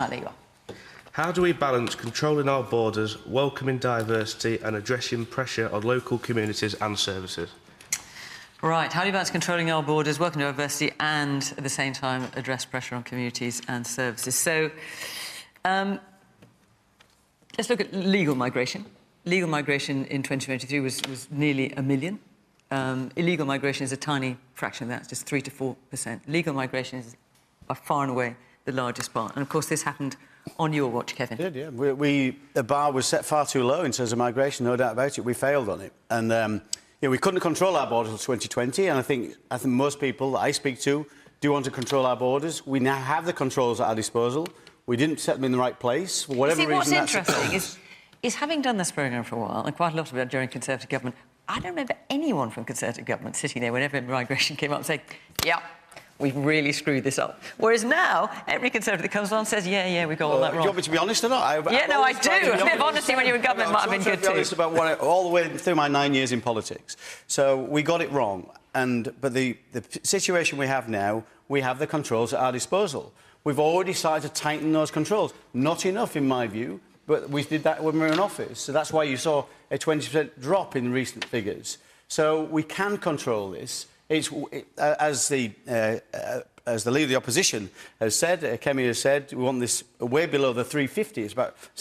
There you are. How do we balance controlling our borders, welcoming diversity and addressing pressure on local communities and services? Right, how do you balance controlling our borders, welcoming diversity and, at the same time, address pressure on communities and services? So, let's look at legal migration. Legal migration in 2023 was nearly 1 million. Illegal migration is a tiny fraction of that, it's just 3 to 4%. Legal migration is by far and away the largest part. And, of course, this happened on your watch, Kevin. It did, yeah. The bar was set far too low in terms of migration, no doubt about it. We failed on it. And, we couldn't control our borders until 2020, and I think most people that I speak to do want to control our borders. We now have the controls at our disposal. We didn't set them in the right place. For whatever reason, what's interesting is having done this programme for a while, and quite a lot of it during Conservative government, I don't remember anyone from Conservative government sitting there whenever migration came up and saying, yeah, we've really screwed this up. Whereas now, every Conservative that comes on says, yeah, we got all that wrong. Do you want me to be honest or not? I do. A bit of honesty when you were in government might have been good too. I'm honest about all the way through my 9 years in politics. So we got it wrong. But the situation we have now, we have the controls at our disposal. We've already started to tighten those controls. Not enough, in my view, but we did that when we were in office. So that's why you saw a 20% drop in recent figures. So we can control this. As the leader of the opposition has said, Kemi has said, we want this way below the 350. It's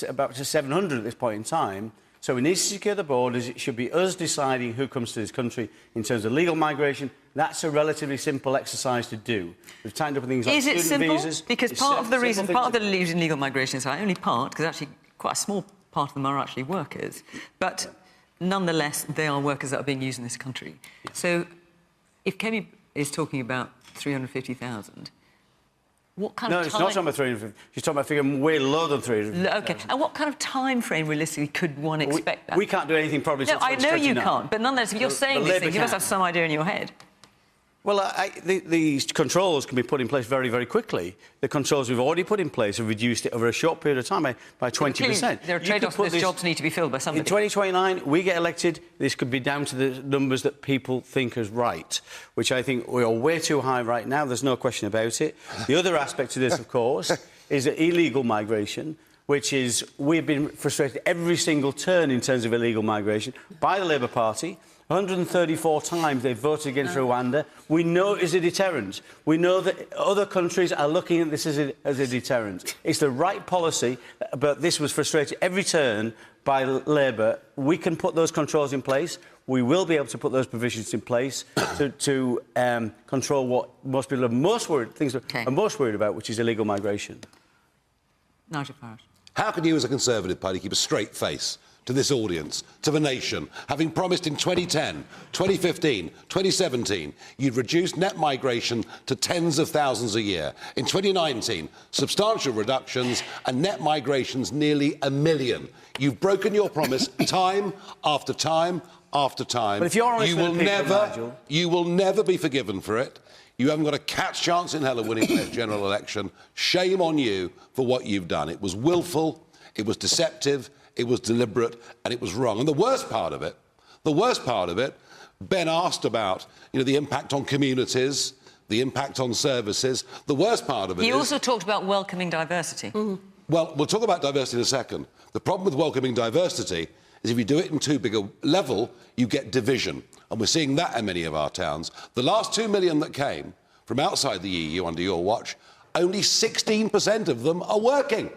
about 700 at this point in time. So we need to secure the borders. It should be us deciding who comes to this country in terms of legal migration. That's a relatively simple exercise to do. We've tightened up things like student visas. Is it simple? Because part of the reason, part of the reason legal migration is only part, because actually quite a small part of them are actually workers, but nonetheless they are workers that are being used in this country. Yeah. So if Kemi is talking about 350,000, what kind of time... No, it's not talking about 350. She's talking about a figure way lower than 350,000. OK. And what kind of time frame, realistically, could one expect that? We can't do anything probably until 2029. No, I know you can't, but nonetheless, if you're saying these things, you must have some idea in your head. Well, these controls can be put in place very, very quickly. The controls we've already put in place have reduced it over a short period of time by 20%. There are trade-offs. Those jobs need to be filled by somebody. In 2029, we get elected, this could be down to the numbers that people think is right, which I think we are way too high right now. There's no question about it. The other aspect to this, of course, is illegal migration, which is we've been frustrated every single turn in terms of illegal migration by the Labour Party. 134 times they've voted against Rwanda. We know it is a deterrent. We know that other countries are looking at this as a deterrent. It's the right policy, but this was frustrated every turn by Labour. We can put those controls in place. We will be able to put those provisions in place to control what most people are most worried about, which is illegal migration. Nigel Farage. How can you, as a Conservative Party, keep a straight face to this audience, to the nation, having promised in 2010, 2015, 2017, you'd reduce net migration to tens of thousands a year. In 2019, substantial reductions and net migrations nearly 1 million. You've broken your promise time after time after time. But if you're honest with people, you will never be forgiven for it. You haven't got a cat's chance in hell of winning the general election. Shame on you for what you've done. It was willful, it was deceptive, it was deliberate, and it was wrong. And the worst part of it, Ben asked about, the impact on communities, the impact on services. The worst part of it He also talked about welcoming diversity. Well, we'll talk about diversity in a second. The problem with welcoming diversity is if you do it in too big a level, you get division. And we're seeing that in many of our towns. The last 2 million that came from outside the EU under your watch, only 16% of them are working.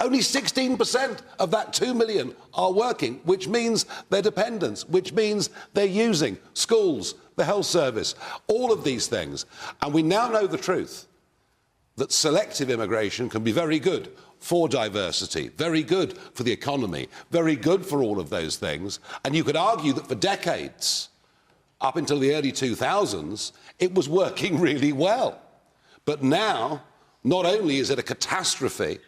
Only 16% of that 2 million are working, which means they're dependents, which means they're using schools, the health service, all of these things. And we now know the truth, that selective immigration can be very good for diversity, very good for the economy, very good for all of those things. And you could argue that for decades, up until the early 2000s, it was working really well. But now, not only is it a catastrophe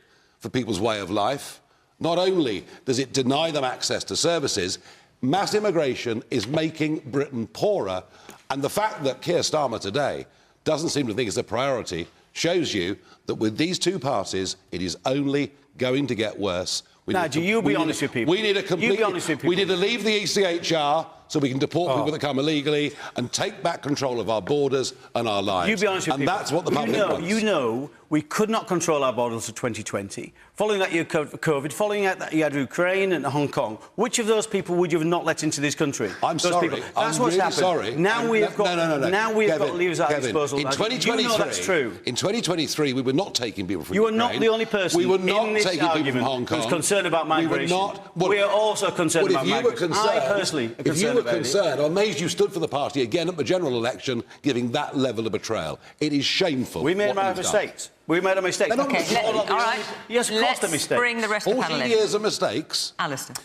for people's way of life, not only does it deny them access to services, mass immigration is making Britain poorer. And the fact that Keir Starmer today doesn't seem to think it's a priority shows you that with these two parties, it is only going to get worse. Nigel, you be honest with people. We need a complete... We need to leave the ECHR so we can deport people that come illegally and take back control of our borders and our lives. You be honest with people. And that's what the public wants. You know We could not control our borders for 2020. Following that, you had COVID. Following that, you had Ukraine and Hong Kong. Which of those people would you have not let into this country? I'm those sorry. People. I'm That's what's really happened. sorry. Now we have got. No. Now we have Kevin, got levers at our Kevin, disposal. in 2023, you know that's true. In 2023, we were not taking people from You are Ukraine. not the only person we were not in this taking people argument from Hong Kong. who's concerned about migration. We were not. Well, we are also concerned about migration. I personally am if you were about concerned, I'm amazed you stood for the party again at the general election, giving that level of betrayal. It is shameful. We made our mistakes. We made a mistake. OK, all right. Yes, of course, the mistake. Let's bring the rest of the panel in. 40 years of mistakes. Alastair.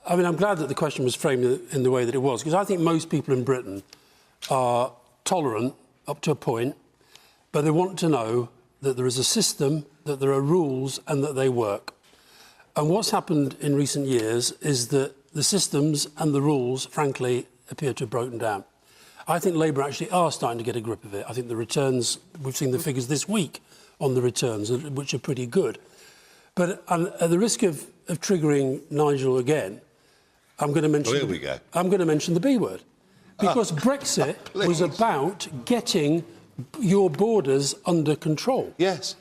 I mean, I'm glad that the question was framed in the way that it was, because I think most people in Britain are tolerant up to a point, but they want to know that there is a system, that there are rules and that they work. And what's happened in recent years is that the systems and the rules, frankly, appear to have broken down. I think Labour actually are starting to get a grip of it. I think the returns, we've seen the figures this week on the returns, which are pretty good. But at the risk of triggering Nigel again, I'm going to mention... Here we go. I'm going to mention the B word. Because Brexit was about getting your borders under control. Yes.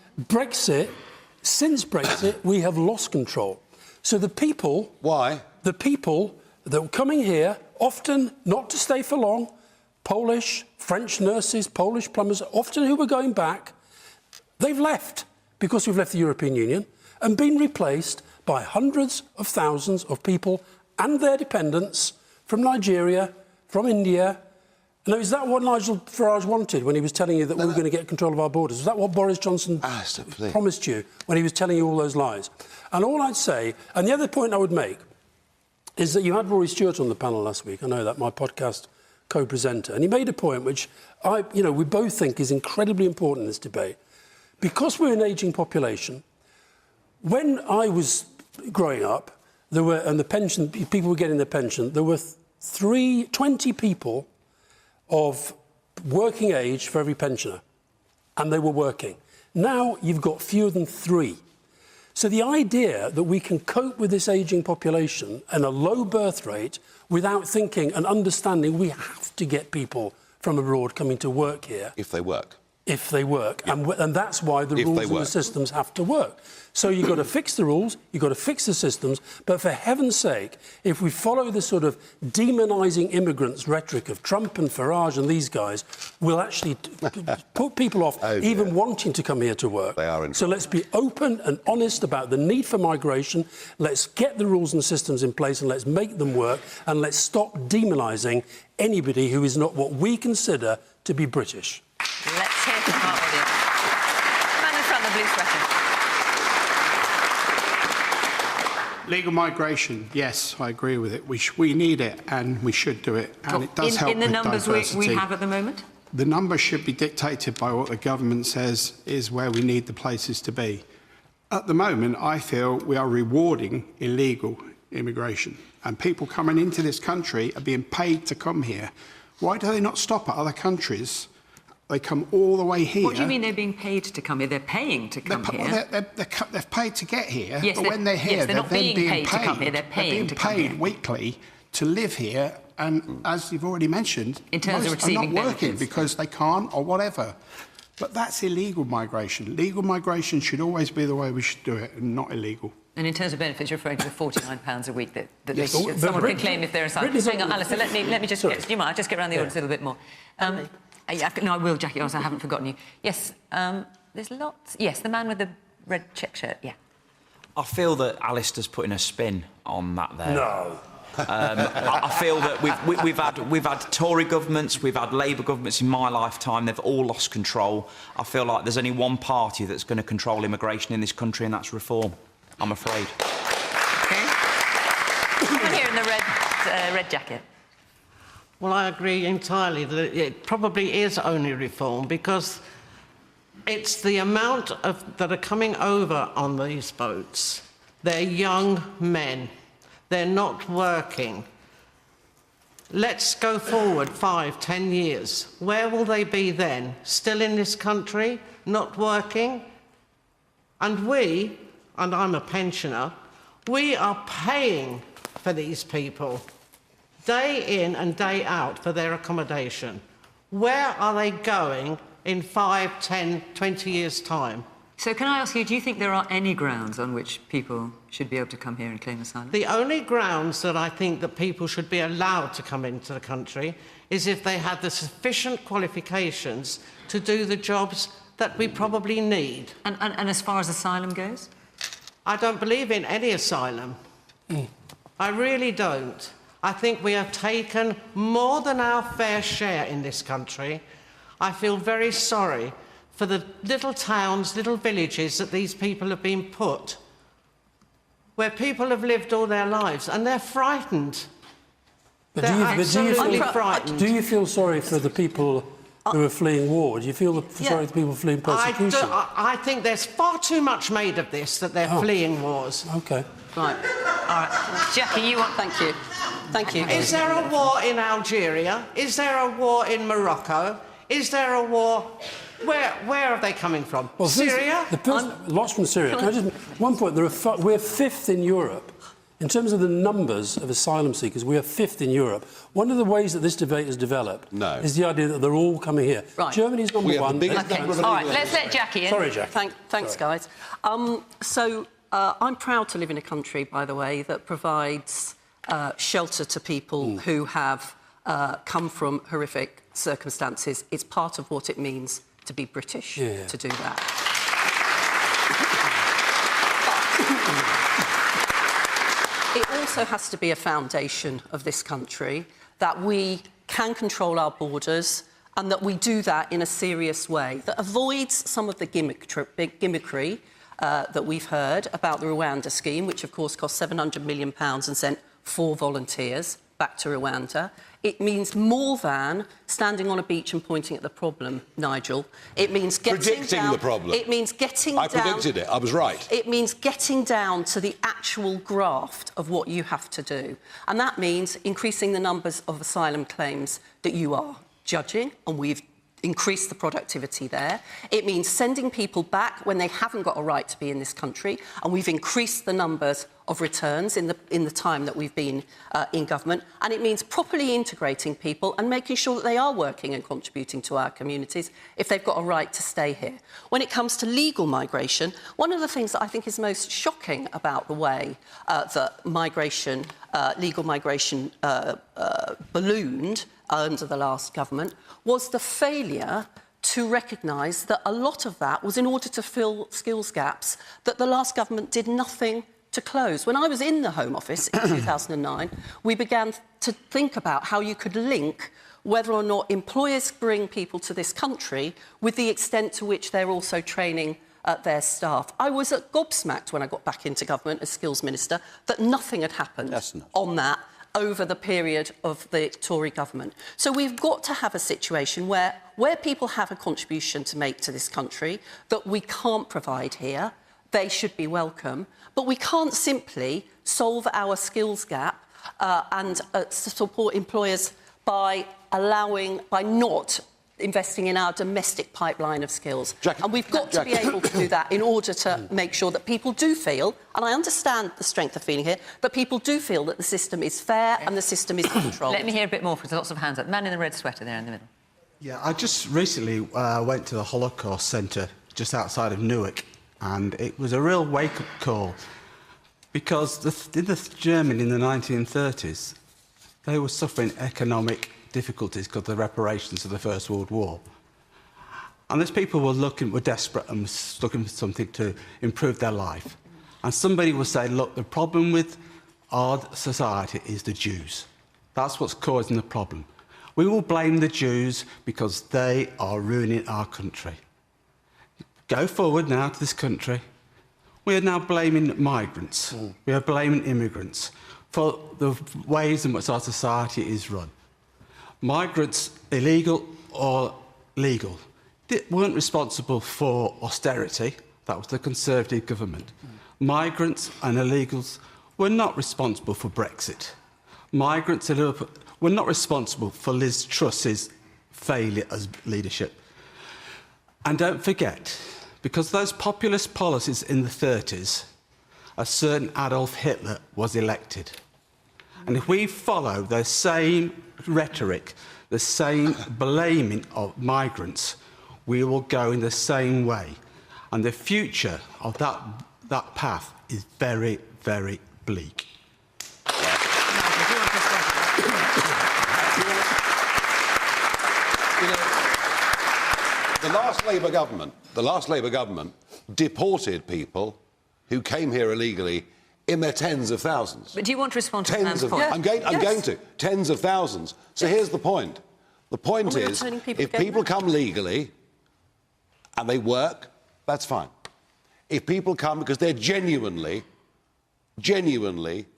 Since Brexit, we have lost control. So the people... Why? The people that were coming here, often not to stay for long, Polish, French nurses, Polish plumbers, often who were going back, they've left because we've left the European Union and been replaced by hundreds of thousands of people and their dependents from Nigeria, from India. Now, is that what Nigel Farage wanted when he was telling you that we were going to get control of our borders? Was that what Boris Johnson promised you when he was telling you all those lies? And all I'd say, and the other point I would make, is that you had Rory Stewart on the panel last week. I know that, my podcast co-presenter. And he made a point which we both think is incredibly important in this debate. Because we're an ageing population, when I was growing up, people were getting their pension, there were 20 people of working age for every pensioner, and they were working. Now you've got fewer than 3. So the idea that we can cope with this ageing population and a low birth rate without thinking and understanding we have to get people from abroad coming to work here. If they work. If they work. Yeah. And that's why the rules and the systems have to work. So you've got to fix the rules, you've got to fix the systems, but for heaven's sake, if we follow the sort of demonising immigrants rhetoric of Trump and Farage and these guys, we'll actually put people off even wanting to come here to work. They are in so let's be open and honest about the need for migration, let's get the rules and systems in place and let's make them work, and let's stop demonising anybody who is not what we consider to be British. Let's hear from our audience. The man in front of the blue sweater. Legal migration, yes, I agree with it. We need it and we should do it. And it does help in the with numbers diversity. we have at the moment? The numbers should be dictated by what the government says is where we need the places to be. At the moment, I feel we are rewarding illegal immigration. And people coming into this country are being paid to come here. Why do they not stop at other countries? They come all the way here. What do you mean they're being paid to come here? They're paying to come here. Well, they're paid to get here, yes, but when they're here, they're not being paid to come here. They're paying to come here. They're being paid weekly to live here, and as you've already mentioned, in terms of receiving are not working benefits. because they can't or whatever. But that's illegal migration. Legal migration should always be the way we should do it, and not illegal. And in terms of benefits, you're referring to the £49 a week that Yes. someone can claim if they're asylum. Hang on, Alastair, let me just get... Do you mind? I'll just get around the audience a little bit more. No, I will, Jacqui, I haven't forgotten you. Yes, there's lots... Yes, the man with the red check shirt, yeah. I feel that Alastair's putting a spin on that there. No. I feel that we've had Tory governments, we've had Labour governments in my lifetime. They've all lost control. I feel like there's only one party that's going to control immigration in this country, and that's Reform. I'm afraid. OK. Someone here in the red jacket. Well, I agree entirely that it probably is only Reform, because it's the amount that are coming over on these boats. They're young men. They're not working. Let's go forward 5, 10 years. Where will they be then? Still in this country, not working? And we, and I'm a pensioner, we are paying for these people day in and day out for their accommodation. Where are they going in 5, 10, 20 years' time. So can I ask you, do you think there are any grounds on which people should be able to come here and claim asylum? The only grounds that I think that people should be allowed to come into the country is if they had the sufficient qualifications to do the jobs that we probably need. And as far as asylum goes? I don't believe in any asylum. I really don't. I think we have taken more than our fair share in this country. I feel very sorry for the little towns, little villages that these people have been put, where people have lived all their lives and they're frightened. But They're absolutely frightened. Do you feel sorry for the people who are fleeing war? Do you feel sorry for people fleeing persecution? I think there's far too much made of this, that they're fleeing wars. OK. Right. All right. Jacqui, you want... Thank you. Thank you. Is there a war in Algeria? Is there a war in Morocco? Is there a war... Where are they coming from? Well, Syria? Lots from Syria. Can I just... One point, we're fifth in Europe. In terms of the numbers of asylum seekers, we are fifth in Europe. One of the ways that this debate has developed is the idea that they're all coming here. Right. Germany's number one. Okay. All right, let's let Jacqui in. Sorry, Jacqui. Thanks, guys. I'm proud to live in a country, by the way, that provides shelter to people who have come from horrific circumstances. It's part of what it means to be British, to do that. It also has to be a foundation of this country that we can control our borders and that we do that in a serious way that avoids some of the gimmickry that we've heard about the Rwanda scheme, which of course cost £700 million and sent 4 volunteers back to Rwanda. It means more than standing on a beach and pointing at the problem, Nigel. It means predicting the problem. It means getting down... I predicted it. I was right. It means getting down to the actual graft of what you have to do. And that means increasing the numbers of asylum claims that you are judging, and we've increased the productivity there. It means sending people back when they haven't got a right to be in this country, and we've increased the numbers of returns in the time that we've been in government. And it means properly integrating people and making sure that they are working and contributing to our communities if they've got a right to stay here. When it comes to legal migration, one of the things that I think is most shocking about the way that legal migration ballooned under the last government was the failure to recognise that a lot of that was in order to fill skills gaps that the last government did nothing to close. When I was in the Home Office in 2009, we began to think about how you could link whether or not employers bring people to this country with the extent to which they're also training their staff. I was gobsmacked when I got back into government as Skills Minister that nothing had happened on that over the period of the Tory government. So we've got to have a situation where people have a contribution to make to this country that we can't provide here, they should be welcome, but we can't simply solve our skills gap and support employers by not investing in our domestic pipeline of skills. Jacqui, and we've got to be able to do that in order to make sure that people do feel, and I understand the strength of feeling here, but people do feel that the system is fair and the system is controlled. Let me hear a bit more, because there's lots of hands up. Man in the red sweater there in the middle. Yeah, I just recently went to the Holocaust Centre just outside of Newark, and it was a real wake-up call, because in Germany in the 1930s, they were suffering economic difficulties because of the reparations of the First World War. And these people were desperate and looking for something to improve their life. And somebody would say, look, the problem with our society is the Jews. That's what's causing the problem. We will blame the Jews because they are ruining our country. Go forward now to this country. We are now blaming migrants. We are blaming immigrants for the ways in which our society is run. Migrants, illegal or legal, weren't responsible for austerity. That was the Conservative government. Migrants and illegals were not responsible for Brexit. Migrants were not responsible for Liz Truss's failure as leadership. And don't forget, because of those populist policies in the 30s, a certain Adolf Hitler was elected. And if we follow the same rhetoric, the same blaming of migrants, we will go in the same way. And the future of that path is very, very bleak. The last Labour government deported people who came here illegally in their tens of thousands. But do you want to respond to Sam's point? I'm going to. Tens of thousands. So here's the point. The point is, if people come legally and they work, that's fine. If people come because they're genuinely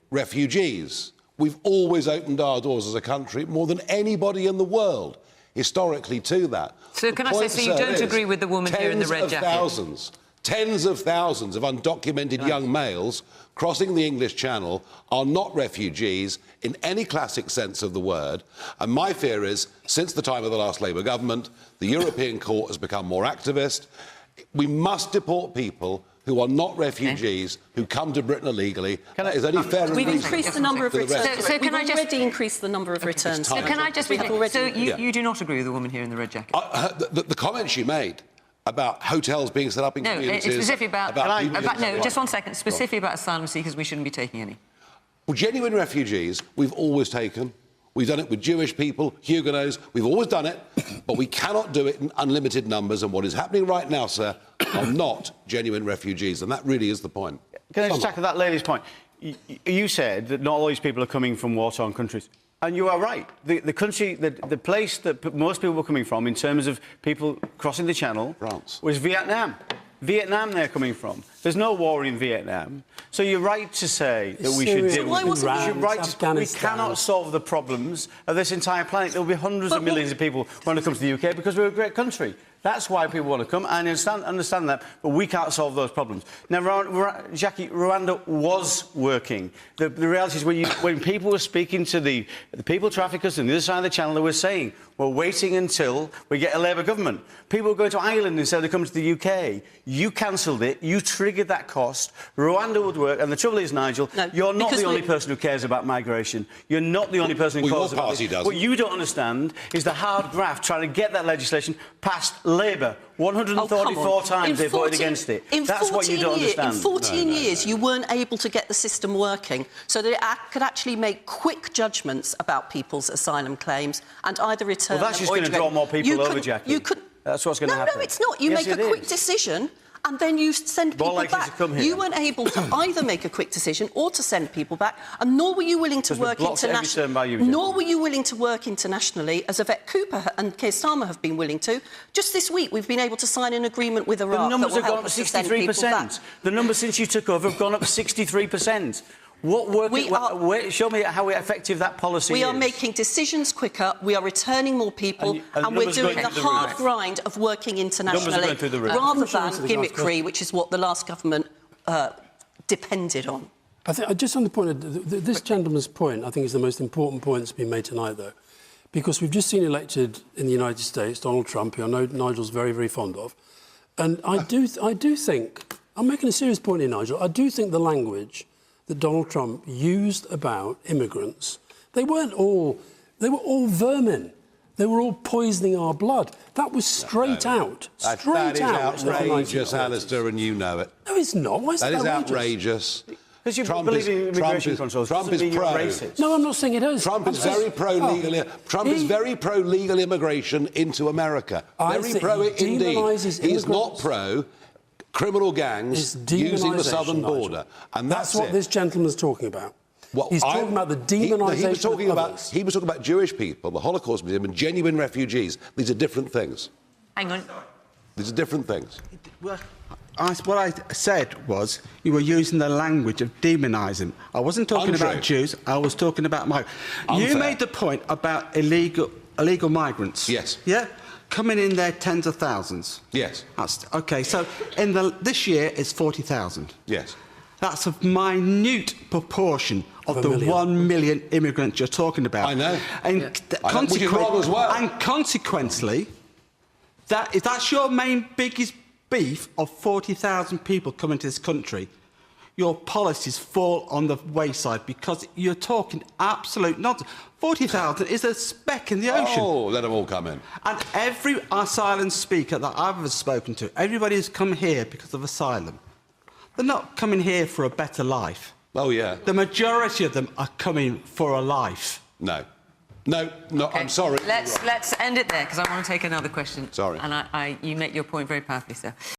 refugees, we've always opened our doors as a country more than anybody in the world, historically, to that. So can I say, so you don't agree with the woman here in the red jacket? Tens of thousands of undocumented young males crossing the English Channel are not refugees in any classic sense of the word. And my fear is, since the time of the last Labour government, the European Court has become more activist. We must deport people who are not refugees, who come to Britain illegally. Is only fair and We've reasonable. increased the number of returns. So can I just... already increased the number of returns. So can I just... So you do not agree with the woman here in the red jacket? The comment she made about hotels being set up in communities... No, specifically about just one second. Specifically about asylum seekers, we shouldn't be taking any. Well, genuine refugees, we've always taken. We've done it with Jewish people, Huguenots. We've always done it, but we cannot do it in unlimited numbers. And what is happening right now, sir, are not genuine refugees, and that really is the point. Can I just tackle that lady's point? You said that not all these people are coming from war-torn countries. And you are right. The country, the place that most people were coming from in terms of people crossing the Channel was Vietnam. Vietnam they're coming from. There's no war in Vietnam. So you're right to say that we should deal with it. We cannot solve the problems of this entire planet. There will be hundreds of millions of people who want to come to the UK because we're a great country. That's why people want to come. I understand that, but we can't solve those problems. Now, Jacqui, Rwanda was working. The reality is when people were speaking to the people traffickers on the other side of the Channel, they were saying, we're waiting until we get a Labour government. People were going to Ireland instead of coming to the UK. You cancelled it. You triggered that cost. Rwanda would work. And the trouble is, Nigel, you're not the only person who cares about migration. You're not the only person who cares about this. What you don't understand is the hard graft trying to get that legislation passed Labour. 134 times they voted against it. That's what you don't understand. In 14 years, you weren't able to get the system working so that it could actually make quick judgments about people's asylum claims and either return them or... Well, that's just going to draw more people over, Jacqui. That's what's going to happen. No, it's not. You make a quick decision and then you send people back. You weren't able to either make a quick decision or to send people back, and nor were you willing to work internationally. Nor were you willing to work internationally, as Yvette Cooper and Keir Starmer have been willing to. Just this week, we've been able to sign an agreement with Iraq. The numbers have gone up 63%. The numbers since you took over have gone up 63%. Show me how effective that policy is. We are making decisions quicker, we are returning more people, and we're doing the hard grind of working internationally rather than gimmickry, which is what the last government depended on. I think, just on the point of this gentleman's point, I think is the most important point that's been made tonight, though, because we've just seen elected in the United States Donald Trump, who I know Nigel's very, very fond of, and I do think, I'm making a serious point here, Nigel, I do think the language that Donald Trump used about immigrants, they were all vermin. They were all poisoning our blood. That was straight out. That is outrageous, Alastair, and you know it. No, it's not. Why is that outrageous? Because you believe in immigration controls. Trump is pro. No, I'm not saying it is. Trump is very pro-legal. Trump is very pro-legal immigration into America. Very pro it indeed. He's not pro criminal gangs using the southern border, and that's what this gentleman's talking about. Well, he's talking about the demonisation of others. He was talking about Jewish people, the Holocaust Museum, and genuine refugees. These are different things. Hang on. These are different things. Well, what I said was you were using the language of demonising. I wasn't talking about Jews. I was talking about migrants. You made the point about illegal migrants. Yes. Yeah. Coming in there tens of thousands. Yes. OK, so this year it's 40,000. Yes. That's a minute proportion of the 1 million immigrants you're talking about. I know. And consequently, that's your main biggest beef of 40,000 people coming to this country. your policies fall on the wayside because you're talking absolute nonsense. 40,000 is a speck in the ocean. Oh, let them all come in. And every asylum speaker that I've ever spoken to, everybody has come here because of asylum. They're not coming here for a better life. Oh, yeah. The majority of them are coming for a life. No. No, no, Okay. I'm sorry. Let's end it there, because I want to take another question. Sorry. And you make your point very powerfully, sir.